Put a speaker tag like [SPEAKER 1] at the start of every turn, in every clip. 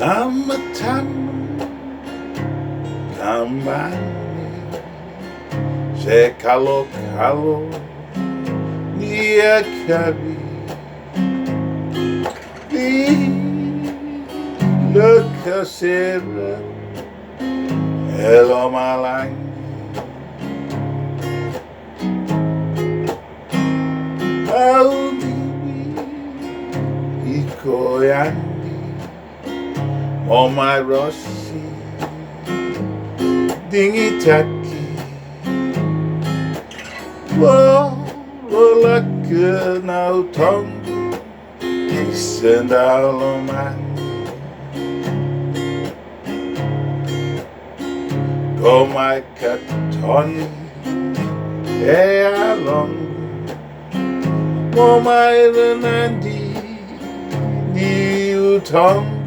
[SPEAKER 1] Matamu, Kabani, se kalo nia kabi, lekasera elo malangi, au iko yandi, oh my Rossi, dingi taki, laka na utongo, isendalo man. Go my katoni, along, mo my renandi, ni utongo.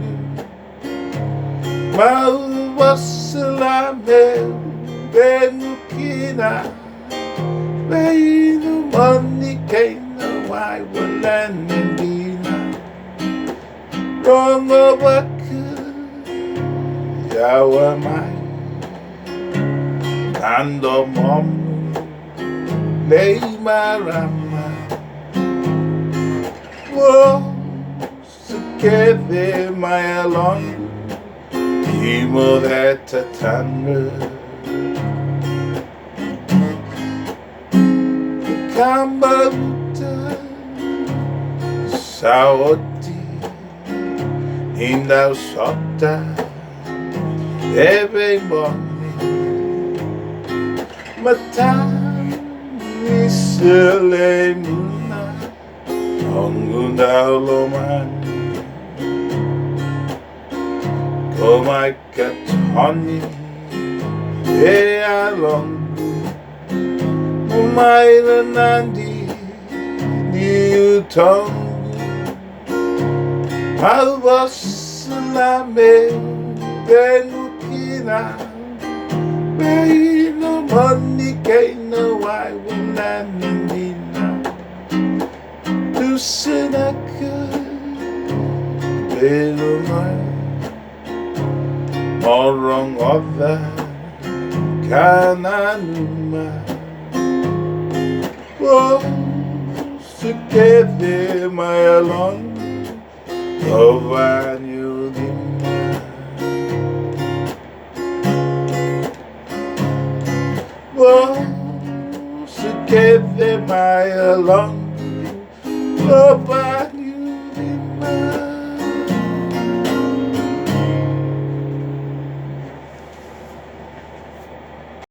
[SPEAKER 1] Mau wasalame benukina Beinu mani kaina wai walanindina Rongo baku yawa mai Ando momu lei marama Wo sukeve mai alongo Imo that tanga Kambaruta Saoti Indau sota Eve morning Matamu Isele muna Ongundau lomani Oh my God, honey, alongo, my nandi, new tongue, I was lame, benukina, no money, gain no I will not need to sin a good, little man. Morong other kananuma Oh, sukeve my along Over new lima Oh, sukeve my along Over new lima